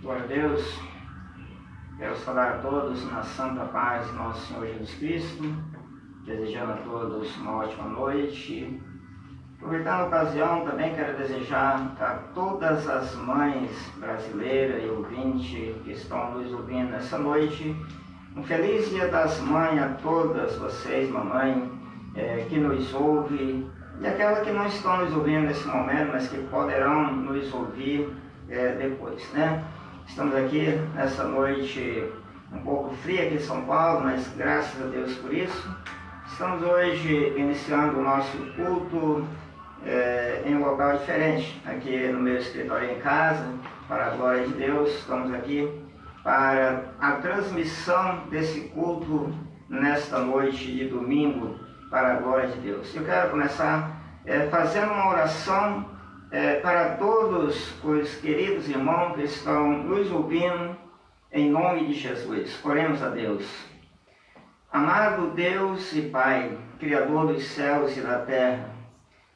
Glória a Deus. Quero saudar a todos na santa paz de nosso Senhor Jesus Cristo, desejando a todos uma ótima noite. Aproveitando a ocasião, também quero desejar a todas as mães brasileiras e ouvintes que estão nos ouvindo nessa noite, um feliz Dia das Mães a todas vocês, mamãe, que nos ouve, e aquelas que não estão nos ouvindo nesse momento, mas que poderão nos ouvir depois, né? Estamos aqui nessa noite um pouco fria aqui em São Paulo, mas graças a Deus por isso. Estamos hoje iniciando o nosso culto em um local diferente, aqui no meu escritório em casa, para a glória de Deus. Estamos aqui para a transmissão desse culto nesta noite de domingo, para a glória de Deus. Eu quero começar fazendo uma oração para todos os queridos irmãos que estão nos ouvindo, em nome de Jesus. Oremos a Deus. Amado Deus e Pai, Criador dos céus e da terra,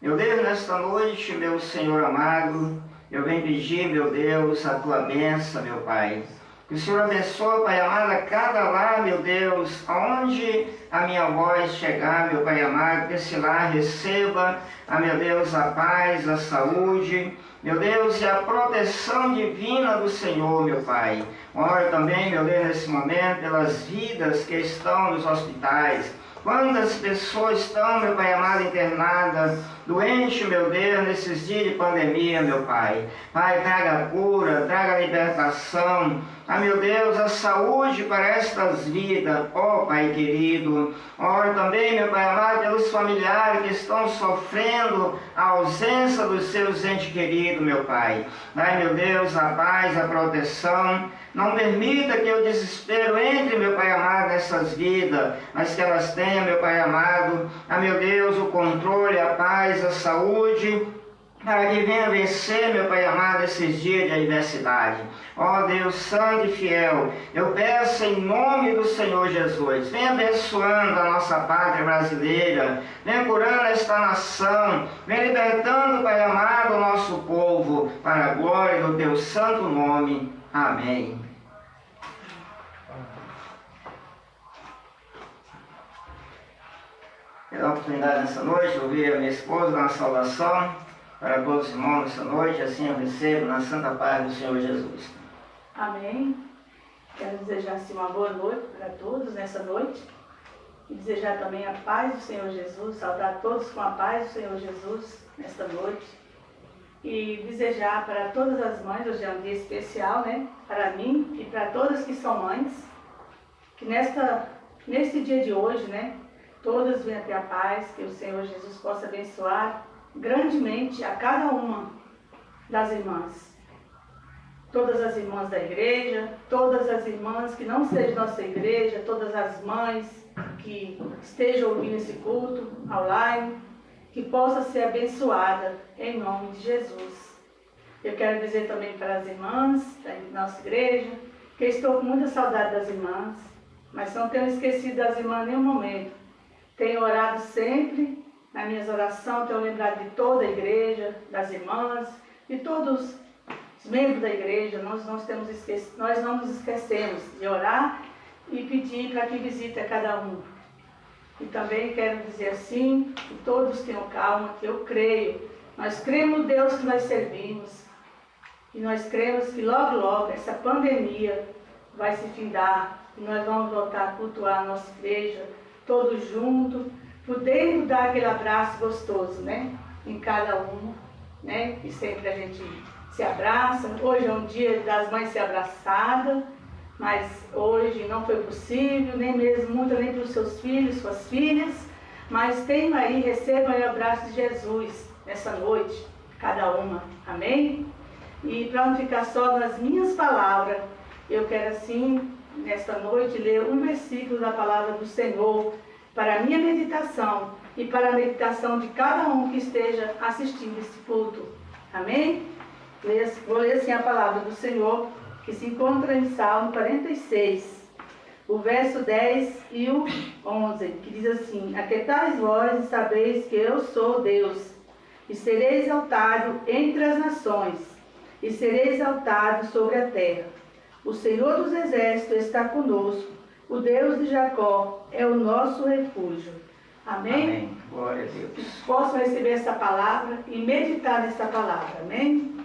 meu Deus, nesta noite, meu Senhor amado, eu venho pedir, meu Deus, a Tua bênção, meu Pai. Que o Senhor abençoe, Pai amado, a cada lar, meu Deus, aonde a minha voz chegar, meu Pai amado, que esse lar receba, meu Deus, a paz, a saúde, meu Deus, e a proteção divina do Senhor, meu Pai. Oro também, meu Deus, nesse momento, pelas vidas que estão nos hospitais. Quantas pessoas estão, meu Pai amado, internadas, doentes, meu Deus, nesses dias de pandemia, meu Pai. Pai, traga a cura, traga a libertação. Meu Deus, a saúde para estas vidas, ó Pai querido. Oro também, meu Pai amado, pelos familiares que estão sofrendo a ausência dos seus entes queridos, meu Pai. Dai, meu Deus, a paz, a proteção. Não permita que o desespero entre, meu Pai amado, nessas vidas, mas que elas tenham, meu Pai amado, meu Deus, o controle, a paz, a saúde, para que venha vencer, meu Pai amado, esses dias de adversidade. Ó Deus santo e fiel, eu peço em nome do Senhor Jesus, venha abençoando a nossa pátria brasileira, venha curando esta nação, venha libertando, Pai amado, o nosso povo, para a glória do Teu santo nome. Amém. Quero dar a oportunidade nessa noite de ouvir a minha esposa dar uma saudação para todos os irmãos nessa noite, assim eu recebo na santa paz do Senhor Jesus. Amém. Quero desejar assim, uma boa noite para todos nessa noite e desejar também a paz do Senhor Jesus, saudar todos com a paz do Senhor Jesus nesta noite e desejar para todas as mães, hoje é um dia especial, né, para mim e para todas que são mães, que neste dia de hoje, né, todas venham ter a paz, que o Senhor Jesus possa abençoar grandemente a cada uma das irmãs. Todas as irmãs da igreja, todas as irmãs que não sejam nossa igreja, todas as mães que estejam ouvindo esse culto online, que possa ser abençoada em nome de Jesus. Eu quero dizer também para as irmãs da nossa igreja, que estou com muita saudade das irmãs, mas não tenho esquecido das irmãs em nenhum momento. Tenho orado sempre, nas minhas orações, tenho lembrado de toda a igreja, das irmãs, de todos os membros da igreja. Nós não nos esquecemos de orar e pedir para que visite a cada um. E também quero dizer assim, que todos tenham calma, que eu creio. Nós cremos no Deus que nós servimos. E nós cremos que logo, logo, essa pandemia vai se findar. E nós vamos voltar a cultuar a nossa igreja, todos juntos, podendo dar aquele abraço gostoso, né? Em cada um, né? E sempre a gente se abraça. Hoje é um dia das mães ser abraçadas, mas hoje não foi possível, nem mesmo muito, nem para os seus filhos, suas filhas. Mas tenham aí, recebam aí o abraço de Jesus nessa noite, cada uma. Amém? E para não ficar só nas minhas palavras, eu quero assim, nesta noite, ler um versículo da palavra do Senhor para a minha meditação e para a meditação de cada um que esteja assistindo esse culto. Amém? Vou ler assim a palavra do Senhor, que se encontra em Salmo 46, o verso 10 e o 11, que diz assim: Aquietais vós e sabeis que eu sou Deus, e serei exaltado entre as nações. e serei exaltado sobre a terra. O Senhor dos Exércitos está conosco, o Deus de Jacó é o nosso refúgio. Amém? Amém. Glória a Deus. Que possam receber essa palavra e meditar nessa palavra. Amém?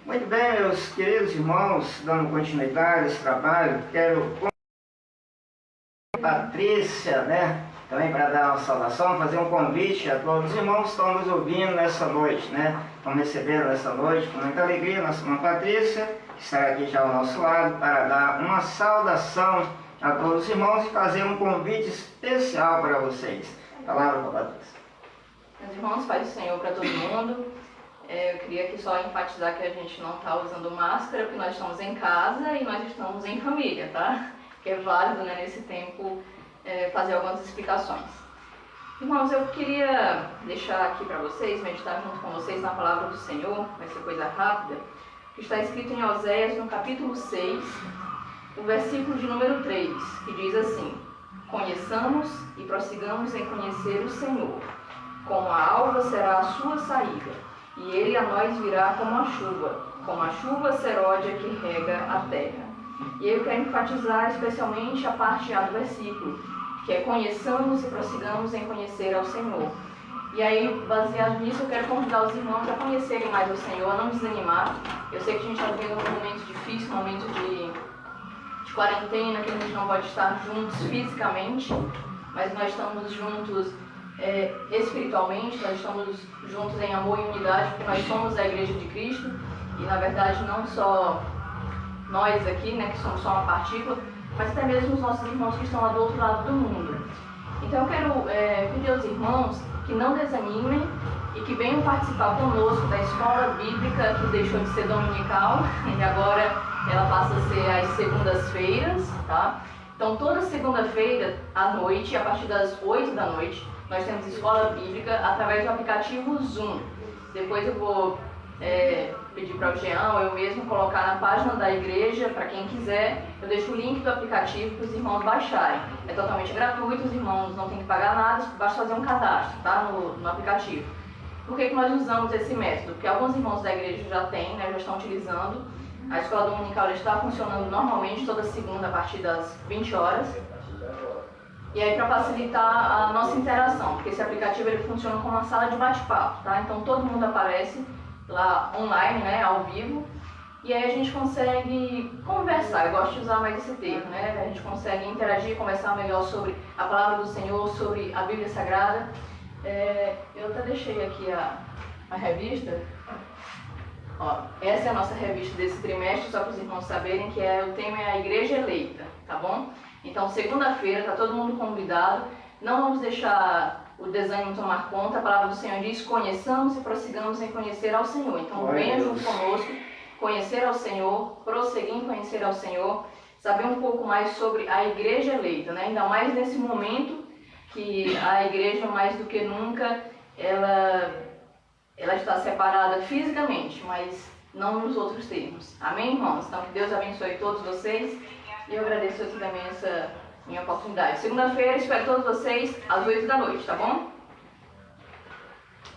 Muito bem, meus queridos irmãos, dando continuidade a esse trabalho, quero Patrícia, né, também para dar uma saudação, fazer um convite a todos os irmãos que estão nos ouvindo nessa noite, né, estão recebendo nessa noite com muita alegria nossa irmã Patrícia, que estará aqui já ao nosso lado, para dar uma saudação a todos os irmãos e fazer um convite especial para vocês. Palavra para Patrícia. Meus irmãos, paz do Senhor para todo mundo. Eu queria aqui só enfatizar que a gente não está usando máscara, porque nós estamos em casa e nós estamos em família, tá? Que é válido, né, nesse tempo fazer algumas explicações. Irmãos, eu queria deixar aqui para vocês, meditar junto com vocês na palavra do Senhor, vai ser coisa rápida, que está escrito em Oséias, no capítulo 6, o versículo de número 3, que diz assim: conheçamos e prossigamos em conhecer o Senhor. Como a alva será a sua saída, e ele a nós virá como a chuva seródia que rega a terra. E eu quero enfatizar especialmente a parte A do versículo, que é conheçamos e prossigamos em conhecer ao Senhor. E aí, baseado nisso, eu quero convidar os irmãos a conhecerem mais o Senhor, a não desanimar. Eu sei que a gente está vivendo um momento difícil, um momento de quarentena, que a gente não pode estar juntos fisicamente, mas nós estamos juntos espiritualmente, nós estamos juntos em amor e unidade, porque nós somos a Igreja de Cristo, e na verdade não só nós aqui, né, que somos só uma partícula, mas até mesmo os nossos irmãos que estão lá do outro lado do mundo. Então eu quero pedir aos irmãos que não desanimem e que venham participar conosco da escola bíblica, que deixou de ser dominical e agora ela passa a ser às segundas-feiras, tá? Então toda segunda-feira à noite, a partir das 8 da noite, nós temos escola bíblica através do aplicativo Zoom. Depois eu vou pedir para o Jean ou eu mesmo colocar na página da igreja, para quem quiser, eu deixo o link do aplicativo para os irmãos baixarem. É totalmente gratuito, os irmãos não têm que pagar nada, basta fazer um cadastro, tá, no aplicativo. Por que nós usamos esse método? Porque alguns irmãos da igreja já têm, né, já estão utilizando. A escola dominical está funcionando normalmente toda segunda a partir das 20 horas. E aí, para facilitar a nossa interação, porque esse aplicativo ele funciona como uma sala de bate-papo, tá? Então todo mundo aparece lá online, né, ao vivo, e aí a gente consegue conversar. Eu gosto de usar mais esse termo, né? A gente consegue interagir, conversar melhor sobre a palavra do Senhor, sobre a Bíblia Sagrada. Eu até deixei aqui a revista. Ó, essa é a nossa revista desse trimestre, só para os irmãos saberem que o tema é a Igreja Eleita, tá bom? Então, segunda-feira, está todo mundo convidado. Não vamos deixar o desânimo tomar conta. A palavra do Senhor diz: conheçamos e prossigamos em conhecer ao Senhor. Então, venha junto conosco, conhecer ao Senhor, prosseguir em conhecer ao Senhor, saber um pouco mais sobre a Igreja Eleita, né? Ainda mais nesse momento que a igreja, mais do que nunca, ela está separada fisicamente, mas não nos outros termos. Amém, irmãos? Então, que Deus abençoe todos vocês. E eu agradeço aqui também essa minha oportunidade. Segunda-feira, espero todos vocês às 8 da noite, tá bom?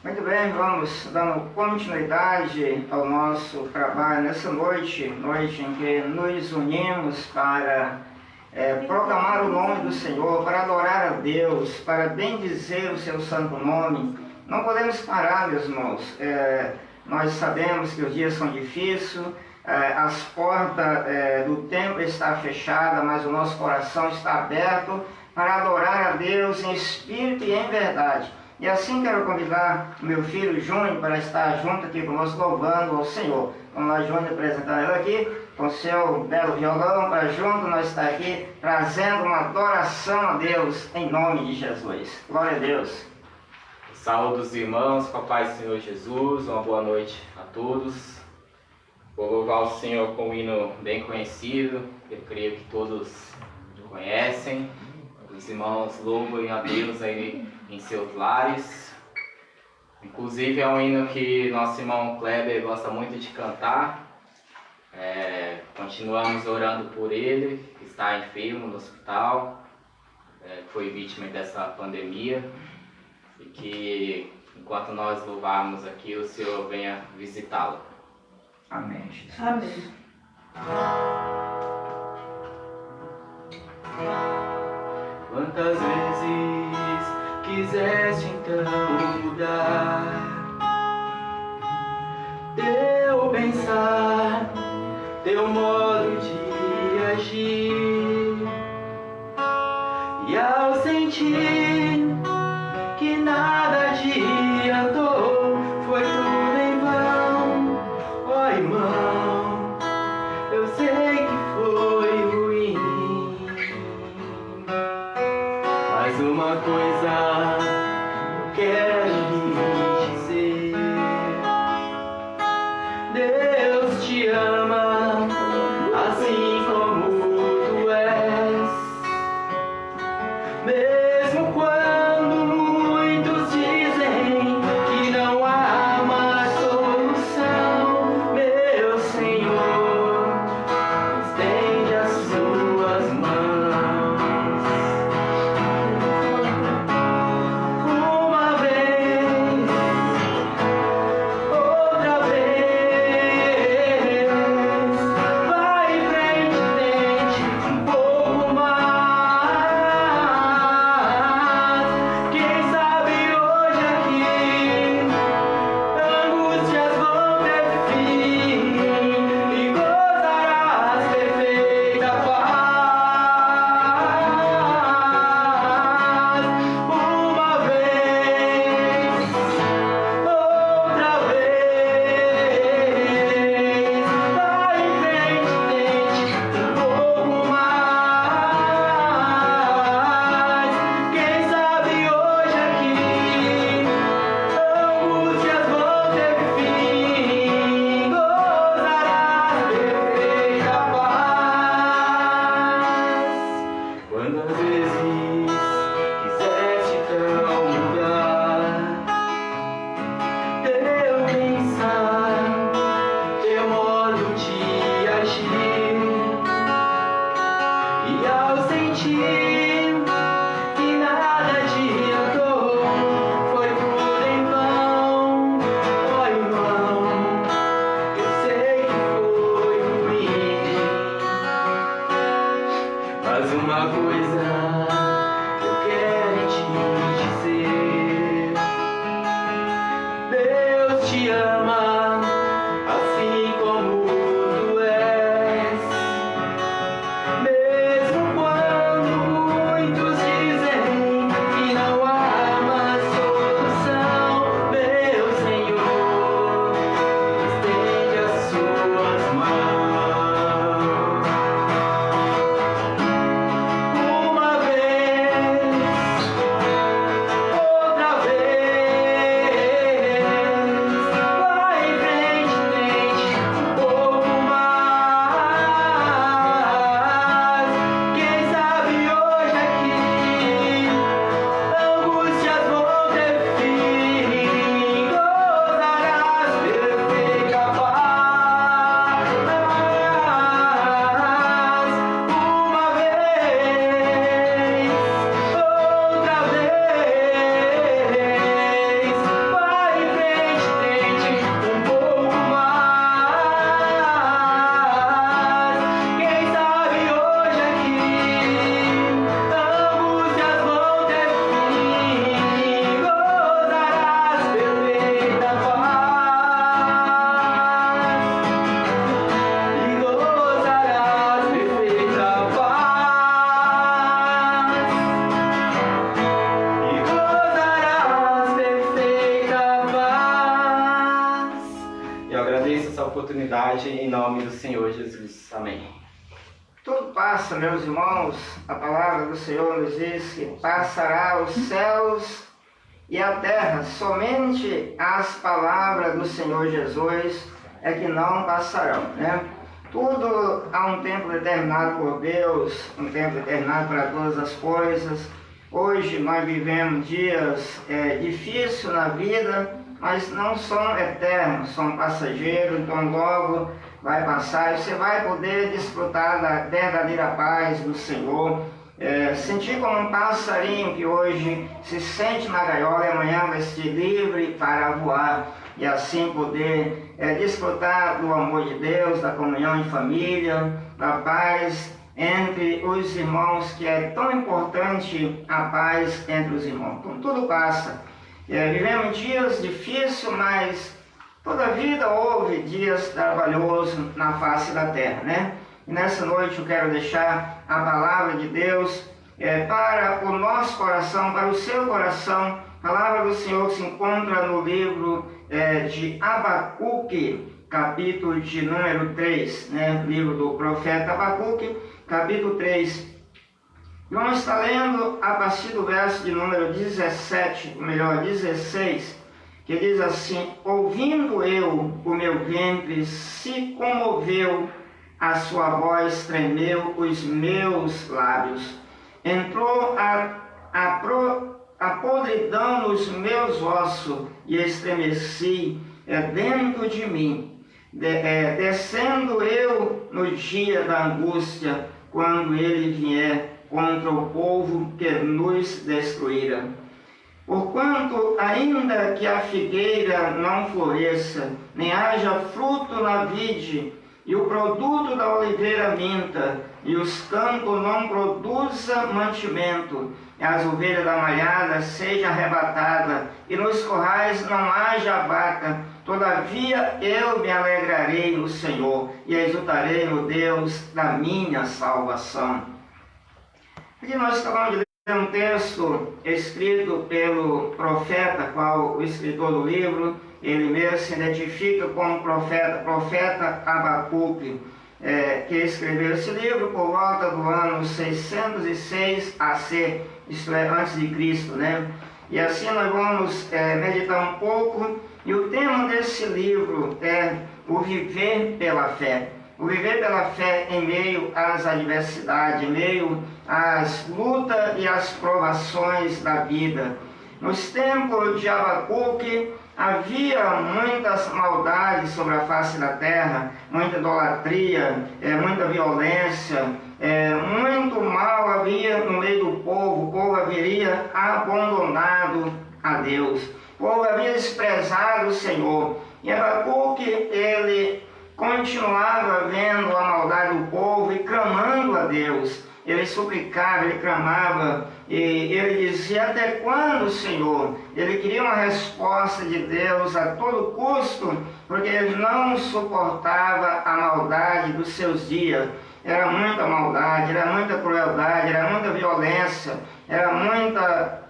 Muito bem, vamos dando continuidade ao nosso trabalho nessa noite em que nos unimos para proclamar o nome do Senhor, para adorar a Deus, para bendizer o seu santo nome. Não podemos parar, meus irmãos. Nós sabemos que os dias são difíceis, as portas do templo estão fechadas, mas o nosso coração está aberto para adorar a Deus em espírito e em verdade. E assim quero convidar o meu filho Júnior para estar junto aqui conosco, louvando ao Senhor. Vamos lá, Júnior, apresentando ele aqui, com seu belo violão, para junto nós estar aqui, trazendo uma adoração a Deus, em nome de Jesus. Glória a Deus. Saúde os irmãos, com a paz do Senhor Jesus, uma boa noite a todos. Vou louvar o Senhor com um hino bem conhecido, eu creio que todos conhecem. Os irmãos louvem a Deus aí em seus lares. Inclusive é um hino que nosso irmão Kleber gosta muito de cantar. Continuamos orando por ele, que está enfermo no hospital, foi vítima dessa pandemia. E que enquanto nós louvarmos aqui, o Senhor venha visitá-lo. Amém, Jesus. Amém. Quantas vezes quiseste então mudar teu pensar, teu modo de agir, e ao sentir que nada adiantou, foi tudo em vão, ó irmão, eu sei que foi ruim, mas uma coisa eu quero lhe dizer: Deus te ama assim como tu és, mesmo quando muitos dizem que não há mais solução. Meu Senhor, estende as suas mãos. Uma vez, outra vez, vai em frente, tente um pouco mais. Quem sabe hoje aqui angústias vão ter fim e gozarás perfeita paz. Uma vez, outra vez, vai em frente, tente um pouco mais. Quem sabe hoje aqui angústias vão ter fim, gozarás perfeita paz. Quantas vezes quiseste então mudar teu pensar, teu modo de agir, e ao sentir que nada adiantou, foi tudo em vão, ó irmão, eu sei que foi ruim, mas uma coisa eu quero te dizer: Deus te ama assim como tu és, mesmo quando muitos dizem que não há mais solução. Meu Senhor, estende as suas mãos. Uma vez, outra vez, vai em frente, tente um pouco mais. Quem sabe hoje aqui angústias vão ter fim, gozarás perfeita paz. Uma vez, outra vez, vai em frente, tente um pouco mais. Quem sabe hoje aqui angústias vão ter fim, gozarás perfeita paz, e gozarás perfeita paz, e gozarás perfeita paz. Eu agradeço essa oportunidade em nome do Senhor Jesus. Amém. Tudo passa, meus irmãos. A palavra do Senhor nos diz que passará os céus e a terra. Somente as palavras do Senhor Jesus é que não passarão, né? Tudo há um tempo determinado por Deus, um tempo determinado para todas as coisas. Hoje nós vivemos dias difíceis na vida, mas não são eternos, são passageiros, então logo vai passar e você vai poder desfrutar da verdadeira paz do Senhor. Sentir como um passarinho que hoje se sente na gaiola e amanhã vai ser livre para voar. e assim poder desfrutar do amor de Deus, da comunhão em família, da paz entre os irmãos, que é tão importante a paz entre os irmãos. Então, tudo passa. Vivemos dias difíceis, mas toda vida houve dias trabalhosos na face da terra, né? E nessa noite eu quero deixar a palavra de Deus para o nosso coração, para o seu coração. A palavra do Senhor se encontra no livro de Abacuque, capítulo de número 3, né? Livro do profeta Abacuque, capítulo 3. Vamos estar lendo a partir do verso de número 17, ou melhor, 16, que diz assim: ouvindo eu, o meu ventre se comoveu, a sua voz tremeu os meus lábios. Entrou a podridão nos meus ossos e estremeci dentro de mim. Descendo eu no dia da angústia, quando ele vier contra o povo que nos destruíra. Porquanto, ainda que a figueira não floresça, nem haja fruto na vide, e o produto da oliveira minta, e os campos não produza mantimento, e as ovelhas da malhada seja arrebatada, e nos corrais não haja vaca, todavia eu me alegrarei no Senhor, e exultarei no Deus da minha salvação. Aqui nós acabamos de ler um texto escrito pelo profeta, qual o escritor do livro, ele mesmo se identifica como profeta Abacuque, que escreveu esse livro por volta do ano 606 AC, isto é, antes de Cristo, né? E assim nós vamos meditar um pouco, e o tema desse livro é o viver pela fé. O viver pela fé em meio às adversidades, em meio às lutas e às provações da vida. Nos tempos de Abacuque, havia muitas maldades sobre a face da terra, muita idolatria, muita violência, muito mal havia no meio do povo. O povo havia abandonado a Deus, o povo havia desprezado o Senhor. E Abacuque, ele continuava vendo a maldade do povo e clamando a Deus. Ele suplicava, ele clamava, e ele dizia: até quando, Senhor? Ele queria uma resposta de Deus a todo custo, porque ele não suportava a maldade dos seus dias. Era muita maldade, era muita crueldade, era muita violência, era muita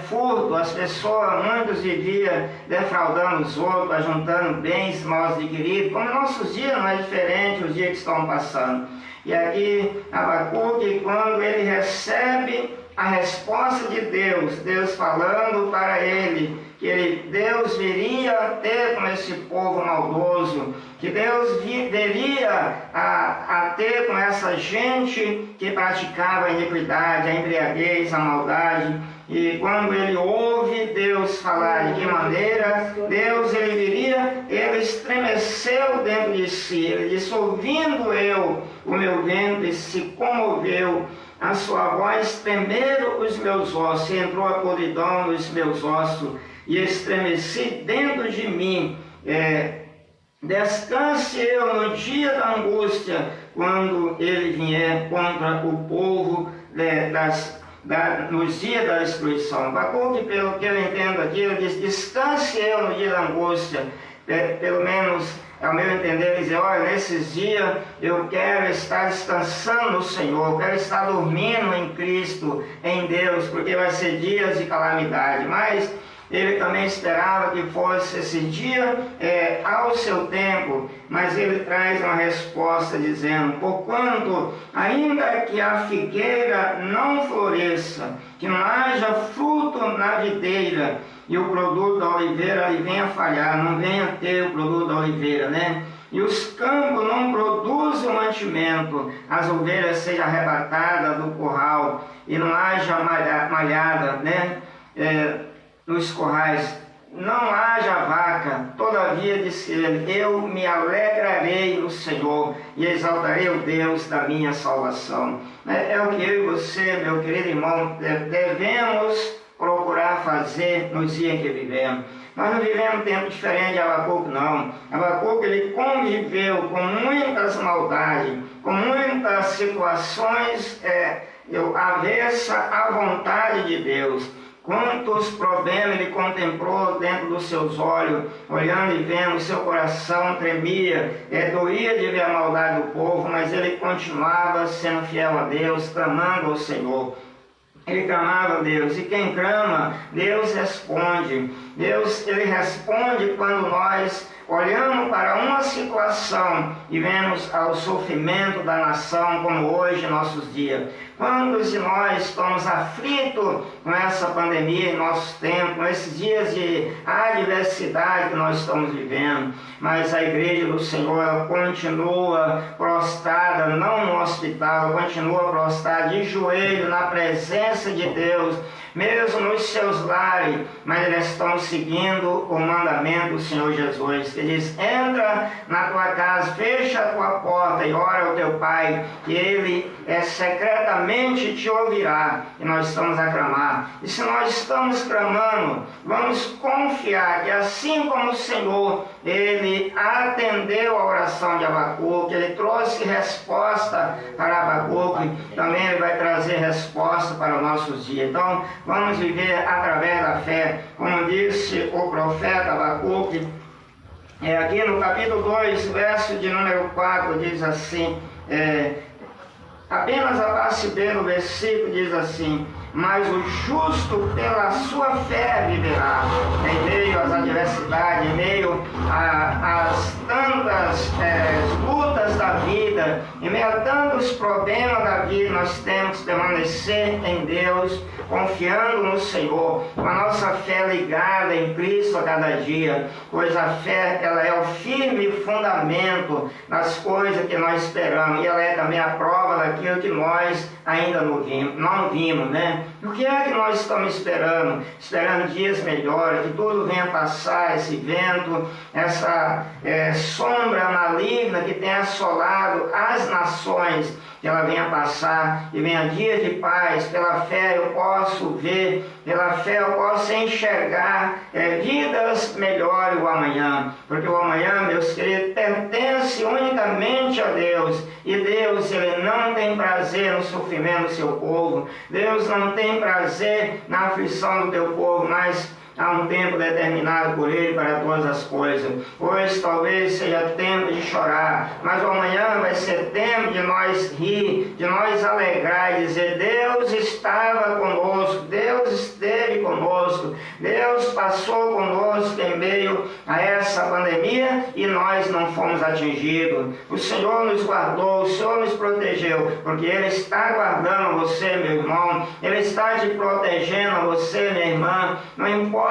furto. As pessoas, muitos viviam defraudando os outros, ajuntando bens mal adquiridos, como nossos dias não é diferente, os dias que estão passando. E aqui, Abacuque, quando ele recebe a resposta de Deus, Deus falando para ele que Deus viria ter com esse povo maldoso, que Deus viria a ter com essa gente que praticava a iniquidade, a embriaguez, a maldade. E quando ele ouve Deus falar de que maneira Deus ele viria, ele estremeceu dentro de si. Ele disse: ouvindo eu, o meu ventre se comoveu, a sua voz tremeram os meus ossos, e entrou a podridão nos meus ossos, e estremeci dentro de mim. Descanse eu no dia da angústia, quando ele vier contra o povo nos dias da destruição. Abacuque, pelo que eu entendo aqui, ele diz: descanse eu no dia da angústia. Pelo menos, ao meu entender, ele diz: olha, nesses dias eu quero estar descansando no Senhor, eu quero estar dormindo em Cristo, em Deus, porque vai ser dias de calamidade. Mas ele também esperava que fosse esse dia ao seu tempo, mas ele traz uma resposta dizendo: porquanto, ainda que a figueira não floresça, que não haja fruto na videira, e o produto da oliveira ali venha falhar, não venha ter o produto da oliveira, né? E os campos não produzem mantimento, as ovelhas sejam arrebatadas do curral, e não haja malhada, né? Nos corrais, não haja vaca. Todavia, disse ele, eu me alegrarei no Senhor e exaltarei o Deus da minha salvação. É o que eu e você, meu querido irmão, devemos procurar fazer nos dias em que vivemos. Nós não vivemos um tempo diferente de Abacuque, não. Abacuque, ele conviveu com muitas maldades, com muitas situações avessa à vontade de Deus. Quantos problemas ele contemplou dentro dos seus olhos, olhando e vendo, seu coração tremia, doía de ver a maldade do povo, mas ele continuava sendo fiel a Deus, clamando ao Senhor. Ele clamava a Deus, e quem clama, Deus responde. Deus, ele responde quando nós olhamos para uma situação e vemos o sofrimento da nação, como hoje, nossos dias. Quantos de nós estamos aflitos com essa pandemia em nossos tempos, nesses dias de adversidade que nós estamos vivendo, mas a igreja do Senhor ela continua prostrada, não no hospital, ela continua prostrada de joelho na presença de Deus, mesmo nos seus lares, mas eles estão seguindo o mandamento do Senhor Jesus, que diz: entra na tua casa, fecha a tua porta e ora ao teu Pai, que Ele secretamente te ouvirá. E nós estamos a clamar. E se nós estamos clamando, vamos confiar que assim como o Senhor, Ele atendeu a oração de Abacuque, Ele trouxe resposta para Abacuque, também Ele vai trazer resposta para os nossos dias. Então, vamos viver através da fé, como disse o profeta Abacuque, aqui no capítulo 2, verso de número 4, diz assim, apenas a parte B no versículo diz assim: mas o justo pela sua fé viverá. Em meio às adversidades, em meio às tantas lutas da vida, em meio a tantos problemas da vida, nós temos que permanecer em Deus, confiando no Senhor, com a nossa fé ligada em Cristo a cada dia, pois a fé ela é o firme fundamento das coisas que nós esperamos, e ela é também a prova daquilo que nós ainda não vimos, né? O que é que nós estamos esperando? Esperando dias melhores, que tudo venha passar, esse vento, essa sombra maligna que tem assolado as nações, que ela venha passar e venha dias de paz. Pela fé eu posso ver, pela fé eu posso enxergar vidas melhores o amanhã, porque o amanhã, meus queridos, pertence unicamente a Deus, e Deus, Ele não tem prazer no sofrimento do seu povo, Deus não tem prazer na aflição do teu povo, mas há um tempo determinado por Ele para todas as coisas. Hoje talvez seja tempo de chorar, mas o amanhã vai ser tempo de nós rir, de nós alegrar e dizer: Deus estava conosco, Deus esteve conosco, Deus passou conosco em meio a essa pandemia e nós não fomos atingidos. O Senhor nos guardou, o Senhor nos protegeu, porque Ele está guardando você, meu irmão, Ele está te protegendo, você, minha irmã. Não importa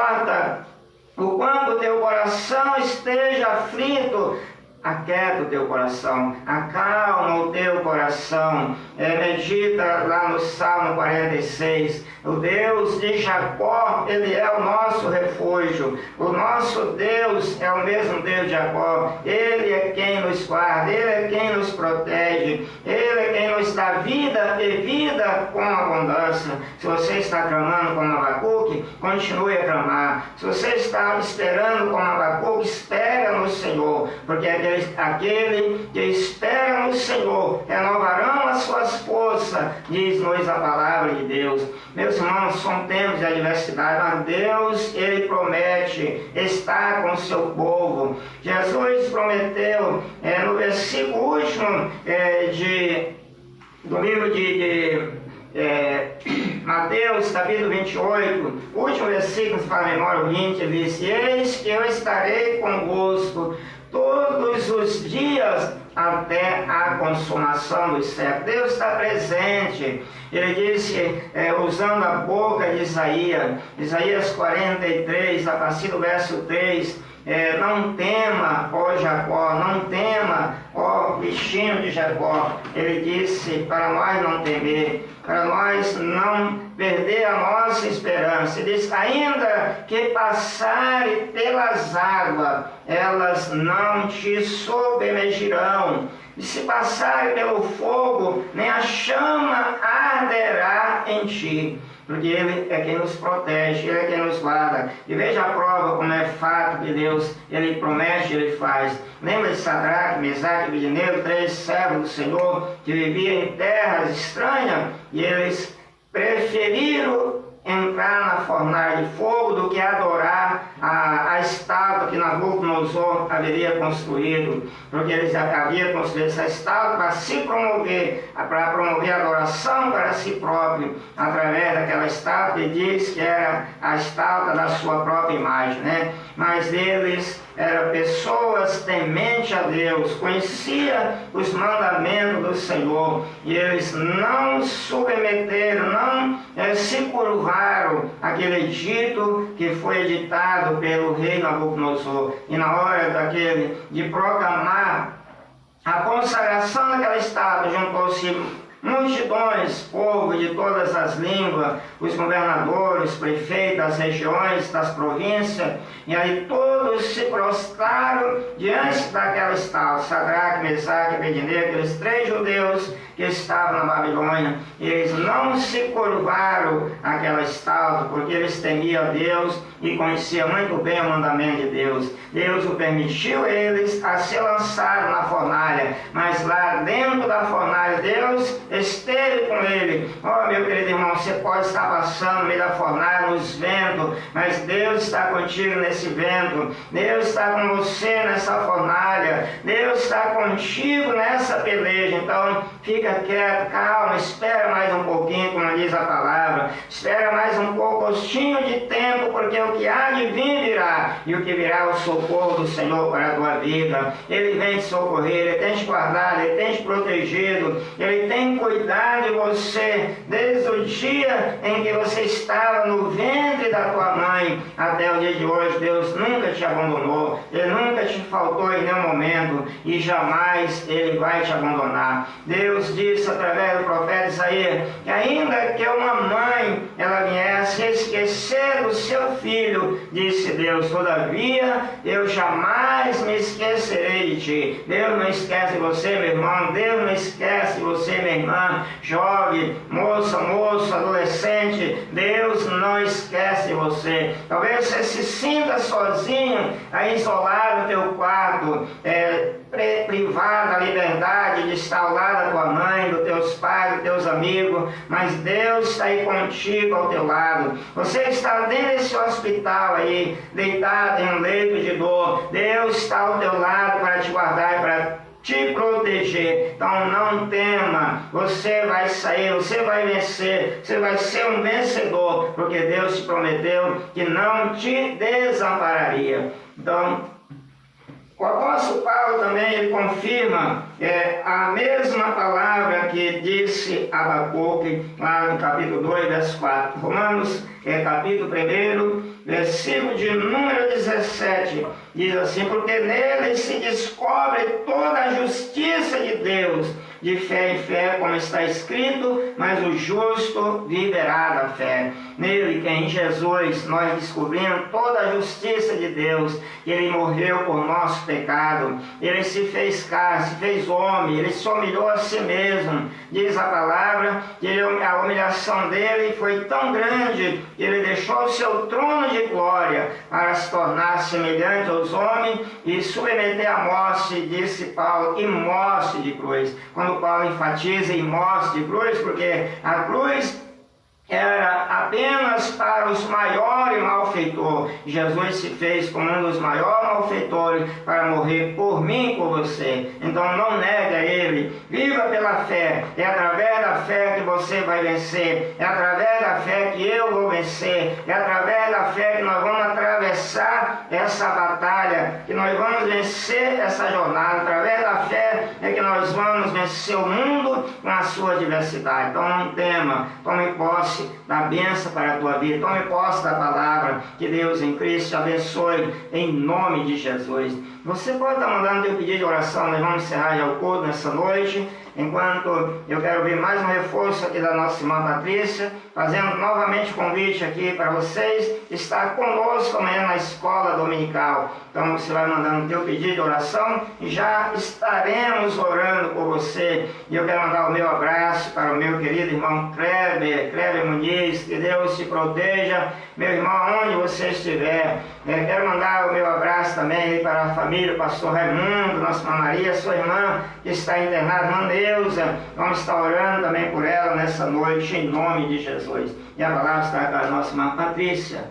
o quanto o teu coração esteja aflito, aquieta o teu coração, acalma o teu coração. Medita lá no Salmo 46. O Deus de Jacó, Ele é o nosso refúgio. O nosso Deus é o mesmo Deus de Jacó. Ele é quem nos guarda, Ele é quem nos protege, Ele é quem nos dá vida e vida com abundância. Se você está clamando como Abacuque, continue a clamar. Se você está esperando como Abacuque, espera no Senhor, porque aquele que espera no Senhor renovarão as suas forças, diz-nos a palavra de Deus. Meus irmãos, são tempos de adversidade, mas Deus, Ele promete estar com o seu povo. Jesus prometeu no versículo último do livro de Mateus, capítulo 28, último versículo, se fala memória, o 20, ele diz: eis que eu estarei convosco todos os dias até a consumação dos séculos. Deus está presente. Ele disse, usando a boca de Isaías 43, a partir do verso 3, não tema, ó Jacó, não tema, ó bichinho de Jacó. Ele disse para nós não temer, para nós não perder a nossa esperança. Ele diz: ainda que passare pelas águas, elas não te sobremergirão. E se passare pelo fogo, nem a chama arderá em ti. porque Ele é quem nos protege, Ele é quem nos guarda. E veja a prova como é fato que Deus, Ele promete, Ele faz. Lembra de Sadraque, Mesaque e Abednego, 3 servos do Senhor que viviam em terras estranhas, e eles preferiram entrar na fornalha de fogo do que adorar a estátua que Nabucodonosor haveria construído, porque eles haviam construído essa estátua para se promover, para promover a adoração para si próprio, através daquela estátua que diz que era a estátua da sua própria imagem, né? Mas eles eram pessoas tementes a Deus, conhecia os mandamentos do Senhor, e eles não submeteram, não se curvaram àquele edito que foi editado pelo rei Nabucodonosor. E na hora de proclamar a consagração daquela estátua, juntou-se multidões, povo de todas as línguas, os governadores, prefeitos das regiões, das províncias, e aí todos se prostraram diante daquela estátua. Sadraque, Mesaque e Abednego, aqueles 3 judeus que estavam na Babilônia, eles não se curvaram àquela estátua, porque eles temiam a Deus e conheciam muito bem o mandamento de Deus. Deus o permitiu eles a ser lançados na fornalha, mas lá dentro da fornalha Deus esteve com ele. Oh, meu querido irmão, você pode estar passando no meio da fornalha, nos ventos, mas Deus está contigo nesse vento, Deus está com você nessa fornalha, Deus está contigo nessa peleja. Então fica quieto, calma, espera mais um pouquinho, como diz a palavra, espera mais um pouquinho de tempo, porque o que há de vir virá, e o que virá é o socorro do Senhor para a tua vida. Ele vem te socorrer, Ele tem te guardado, Ele tem te protegido, Ele tem cuidado de você desde o dia em que você estava no ventre da tua mãe até o dia de hoje. Deus nunca te abandonou, Ele nunca te faltou em nenhum momento, e jamais Ele vai te abandonar. Deus disse através do profeta Isaías que ainda que uma mãe ela viesse esquecer do seu filho, disse Deus, todavia eu jamais me esquecerei de ti. Deus não esquece de você, meu irmão, Deus não esquece de você, minha irmã, jovem, moça, moço, adolescente, Deus não esquece de você. Talvez você se sinta sozinho, aí isolado no teu quarto, privado da liberdade de estar ao lado da tua mãe, dos teus pais, dos teus amigos, mas Deus está aí contigo ao teu lado. Você está dentro desse hospital aí, deitado em um leito de dor, Deus está ao teu lado para te guardar e para te proteger. Então não tema, você vai sair, você vai vencer, você vai ser um vencedor, porque Deus te prometeu que não te desampararia. Então o apóstolo Paulo também ele confirma a mesma palavra que disse Abacuque lá no capítulo 2, verso 4. Romanos, capítulo 1, versículo de número 17, diz assim: porque nele se descobre toda a justiça de Deus, de fé em fé, como está escrito, mas o justo viverá da fé. Nele, que em Jesus, nós descobrimos toda a justiça de Deus. Ele morreu por nosso pecado, Ele se fez carne, se fez homem, Ele se humilhou a si mesmo. Diz a palavra que a humilhação dele foi tão grande que Ele deixou o seu trono de glória para se tornar semelhante aos homens e submeter à morte, disse Paulo, e morte de cruz. Quando Paulo enfatiza em morte de cruz, porque a cruz era apenas para os maiores malfeitores. Jesus se fez como um dos maiores malfeitores para morrer por mim e por você. Então não negue a Ele, viva pela fé. É através da fé que você vai vencer, é através da fé que eu vou vencer, é através da fé que nós vamos atravessar essa batalha, que nós vamos vencer essa jornada. Através da fé é que nós vamos vencer o mundo com a sua diversidade. Então não tema, tome posse da bênção para a tua vida, tome posse da palavra. Que Deus em Cristo te abençoe em nome de Jesus. Você pode estar mandando teu pedido de oração, nós vamos encerrar já o culto nessa noite, enquanto eu quero ver mais um reforço aqui da nossa irmã Patrícia, fazendo novamente convite aqui para vocês estar conosco amanhã na na escola dominical. Então você vai mandando o teu pedido de oração e já estaremos orando por você. E eu quero mandar o meu abraço para o meu querido irmão Kleber Muniz. Que Deus te proteja, meu irmão, onde você estiver. Quero mandar o meu abraço também para a família, o pastor Raimundo, nossa irmã Maria, sua irmã que está internada, irmã Neuza. Vamos estar orando também por ela nessa noite, em nome de Jesus. E a palavra está para a nossa irmã Patrícia.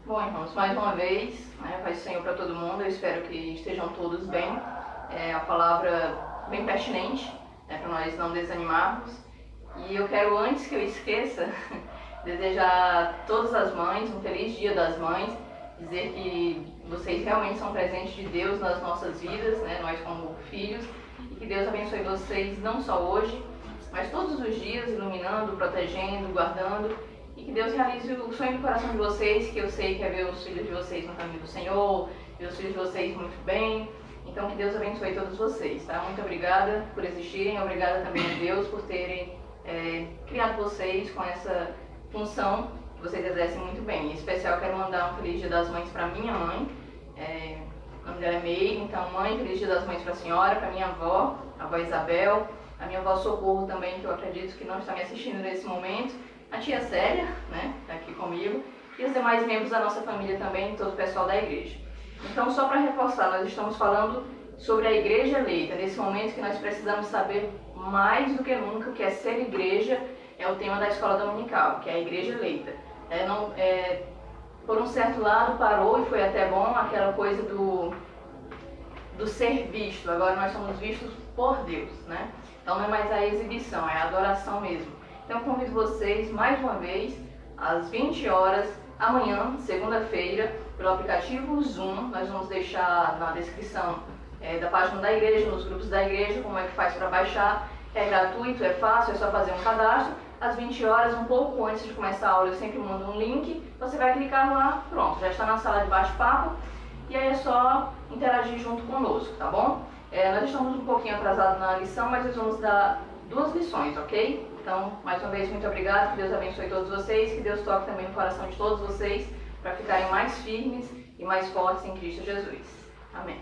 Bom, irmãos, mais uma vez, paz do Senhor para todo mundo. Eu espero que estejam todos bem. A palavra bem pertinente, para nós não desanimarmos. E eu quero, antes que eu esqueça, desejar a todas as mães um feliz Dia das Mães, dizer que vocês realmente são presentes de Deus nas nossas vidas, nós como filhos, e que Deus abençoe vocês não só hoje, mas todos os dias, iluminando, protegendo, guardando, e que Deus realize o sonho do coração de vocês, que eu sei que é ver os filhos de vocês no caminho do Senhor, ver os filhos de vocês muito bem. Então que Deus abençoe todos vocês, tá? Muito obrigada por existirem, obrigada também a Deus por terem criado vocês com essa função que vocês exercem muito bem. Em especial quero mandar um feliz Dia das Mães para minha mãe, o nome dela é Meire. Então mãe, feliz Dia das Mães para a senhora, para minha avó, a avó Isabel, a minha avó Socorro também, que eu acredito que não está me assistindo nesse momento, a tia Célia, está aqui comigo, e os demais membros da nossa família também, todo o pessoal da igreja. Então, só para reforçar, nós estamos falando sobre a igreja eleita, nesse momento que nós precisamos saber mais do que nunca o que é ser igreja, é o tema da escola dominical, que é a igreja eleita. Por um certo lado parou e foi até bom aquela coisa do ser visto, agora nós somos vistos por Deus, Então não é mais a exibição, é a adoração mesmo. Então convido vocês mais uma vez, às 20 horas, amanhã, segunda-feira, pelo aplicativo Zoom. Nós vamos deixar na descrição da página da igreja, nos grupos da igreja, como é que faz para baixar. É gratuito, é fácil, é só fazer um cadastro. Às 20 horas, um pouco antes de começar a aula, eu sempre mando um link. Você vai clicar lá, pronto, já está na sala de bate-papo. E aí é só interagir junto conosco, tá bom? Nós estamos um pouquinho atrasados na lição, mas nós vamos dar 2 lições, ok? Então, mais uma vez, muito obrigada, que Deus abençoe todos vocês, que Deus toque também no coração de todos vocês, para ficarem mais firmes e mais fortes em Cristo Jesus. Amém.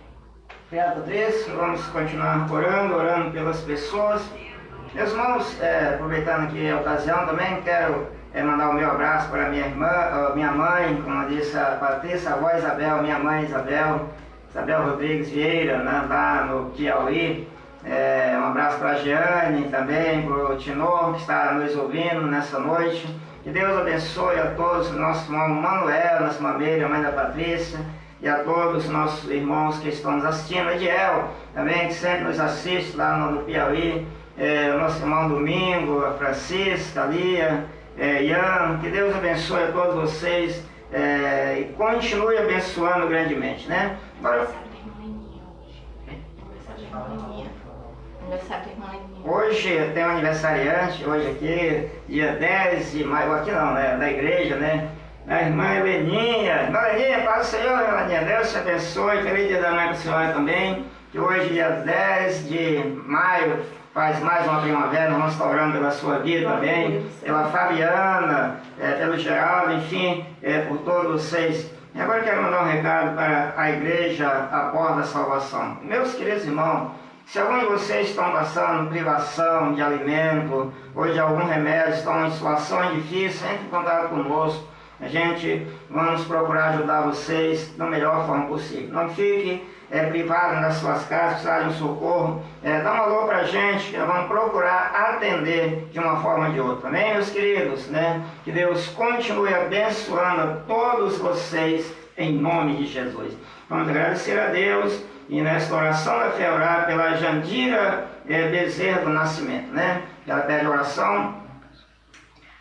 Obrigado, Patrícia. Vamos continuar orando pelas pessoas. Meus irmãos, aproveitando aqui a ocasião, também quero mandar o meu abraço para minha irmã, minha mãe, como disse a Patrícia, a avó Isabel, minha mãe Isabel Rodrigues Vieira, lá no Piauí. Um abraço para a Jeane também, para o Tinor, que está nos ouvindo nessa noite. Que Deus abençoe a todos, nosso irmão Manuel, nossa mameira, a mãe da Patrícia, e a todos os nossos irmãos que estão nos assistindo. Ediel também, que sempre nos assiste lá no Piauí, o nosso irmão Domingo, a Francisca, a Lia, Ian. Que Deus abençoe a todos vocês e continue abençoando grandemente, Agora, hoje tem um aniversariante, hoje aqui, dia 10 de maio, aqui não, da igreja, A irmã Heleninha. Irmã Heleninha, paz do Senhor, Heleninha, Deus te abençoe, feliz dia da mãe para a senhora também, que hoje, dia 10 de maio, faz mais uma primavera. Nós estamos orando pela sua vida também, pela Fabiana, pelo Geraldo, enfim, por todos vocês. E agora eu quero mandar um recado para a igreja, a Porta da Salvação. Meus queridos irmãos, se algum de vocês estão passando privação de alimento ou de algum remédio, estão em situações difíceis, entre em contato conosco. A gente vamos procurar ajudar vocês da melhor forma possível. Não fique privado nas suas casas, precisar de um socorro. Dá um alô para a gente, que nós vamos procurar atender de uma forma ou de outra. Amém, meus queridos? Que Deus continue abençoando a todos vocês em nome de Jesus. Vamos agradecer a Deus. E nesta oração da fé, orar pela Jandira Bezerra do Nascimento, Ela pede oração,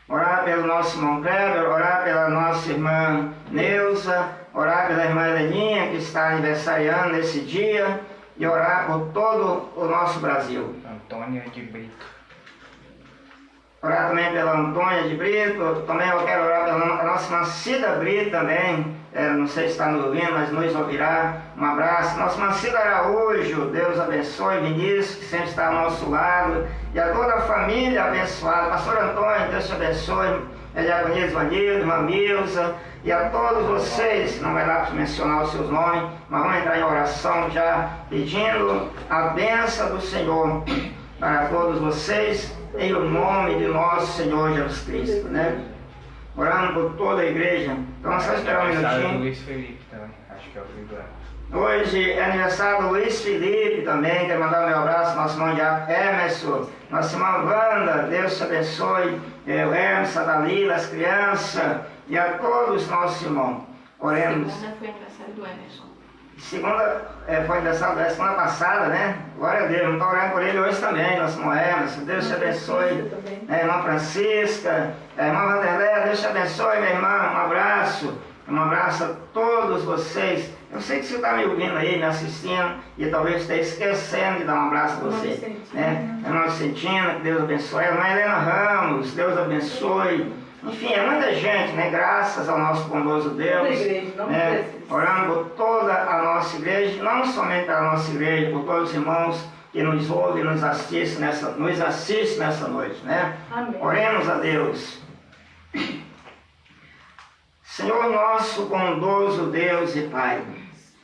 orar pelo nosso irmão Kleber, orar pela nossa irmã Neuza, orar pela irmã Heleninha, que está aniversariando nesse dia, e orar por todo o nosso Brasil. Antônia de Brito. Orar também pela Antônia de Brito, também eu quero orar pela nossa irmã Cida Brito também. Não sei se está nos ouvindo, mas nos ouvirá. Um abraço. Nossa irmã Cida Araújo, Deus abençoe. Vinícius, que sempre está ao nosso lado. E a toda a família abençoada. Pastor Antônio, Deus te abençoe. Diaconisa Vanilda, irmã Milza, E a todos vocês, não vai dar para mencionar os seus nomes, mas vamos entrar em oração já, pedindo a bênção do Senhor para todos vocês, em o nome de nosso Senhor Jesus Cristo, né? Orando por toda a igreja. Então, só esperar um minutinho. Luiz Felipe também, acho que é o filho do Hoje é aniversário do Luiz Felipe também, quero mandar meu abraço ao nosso irmão Diácono Emerson, nossa irmã Wanda, Deus te abençoe, o Emerson, a Dalila, as crianças e a todos os nossos irmãos. Oremos. Segunda foi aniversário do Emerson. Segunda foi aniversário da semana passada, né? Glória a Deus, vamos estar orando por ele hoje também, nosso irmão Emerson, Deus te abençoe. Irmã Francisca, irmã Vanderlé, Deus te abençoe, minha irmã, um abraço. Um abraço a todos vocês. Eu sei que você está me ouvindo aí, me assistindo, e talvez esteja esquecendo de dar um abraço a você. Irmã Vicentina, que Deus abençoe. Irmã Helena Ramos, Deus abençoe. Enfim, é muita gente, né? Graças ao nosso bondoso Deus. Né? Orando por toda a nossa igreja, não somente pela nossa igreja, por todos os irmãos que nos ouvem e nos assistem nessa noite. Né? Amém. Oremos a Deus. Senhor nosso bondoso Deus e Pai,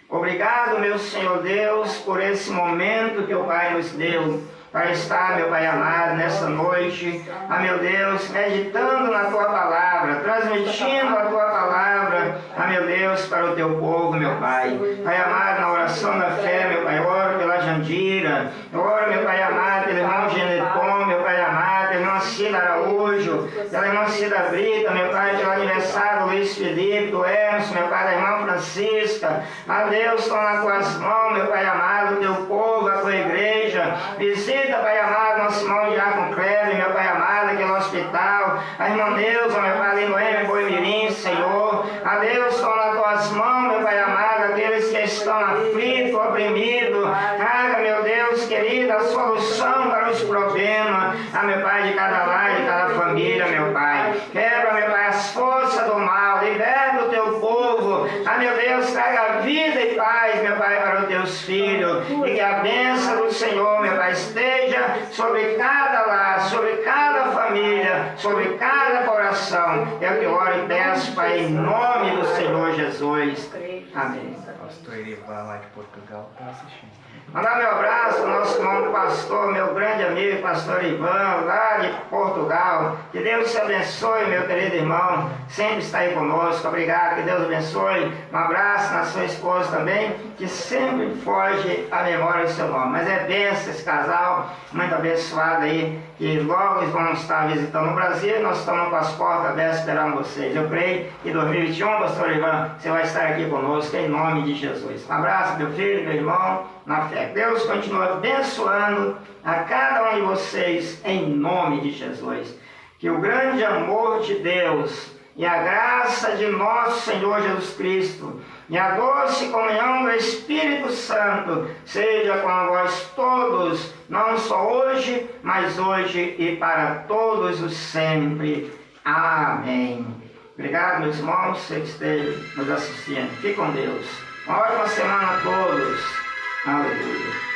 obrigado, meu Senhor Deus, por esse momento que o Pai nos deu para estar, meu Pai amado, nessa noite, meu Deus, meditando na Tua Palavra, transmitindo a Tua Palavra, meu Deus, para o Teu povo, meu Pai. Pai amado, na oração da fé, meu Pai, oro pela Jandira, oro, meu Pai amado, pelo irmão Geneton, meu Pai amado, pela irmã Cida Araújo, pela irmã Cida Brita, meu Pai, pelo aniversário do Luiz Felipe, do Emerson, meu Pai, da irmã Francisca. Deus, estou nas Tuas mãos, meu Pai amado, o Teu povo, a Tua igreja. Visita, Pai amado, nosso irmão Diácono Kleber, meu Pai amado, aqui no hospital. A irmã Neuza, meu Pai, ali no M, Boimirim, Senhor. Deus, estou nas Tuas mãos, meu Pai amado, aqueles que estão aflitos, oprimidos. Traga, meu Deus querido, a solução para os problemas, meu Pai, de cada lar, de cada família, meu Pai. Quebra, meu Pai, as forças do mal, liberta o Teu povo. Meu Deus, traga vida e paz, meu Pai, para os Teus filhos. E que a bênção do Senhor, meu Pai, esteja sobre cada lar, sobre cada família, sobre cada coração. Eu te oro e peço, Pai, em nome do Senhor Jesus. Amém. pastor Erivan lá de Portugal está assistindo. Mandar meu abraço ao nosso irmão pastor, meu grande amigo, pastor Ivan, lá de Portugal. Que Deus te abençoe, meu querido irmão. Sempre está aí conosco. Obrigado, que Deus abençoe. Um abraço na sua esposa também, que sempre foge a memória do seu nome. Mas é bênção esse casal, muito abençoado aí, que logo eles vão estar visitando o Brasil. Nós estamos com as portas abertas esperando vocês. Eu creio que em 2021, pastor Ivan, você vai estar aqui conosco, em nome de Jesus. Um abraço, meu filho, meu irmão, na fé. Deus continua abençoando a cada um de vocês em nome de Jesus. Que o grande amor de Deus e a graça de nosso Senhor Jesus Cristo e a doce comunhão do Espírito Santo seja com vós todos, não só hoje, mas hoje e para todos os sempre. Amém. Obrigado, meus irmãos, você que esteja nos assistindo. Fique com Deus. Uma ótima semana a todos. Aleluia.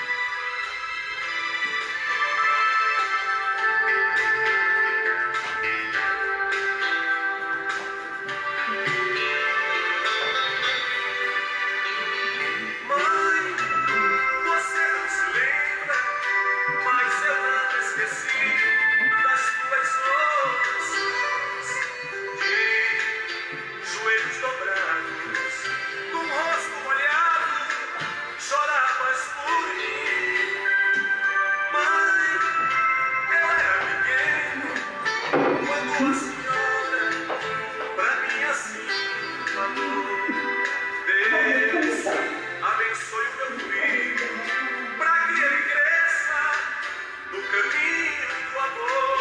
Abençoe o meu filho, para que ele cresça no caminho do amor.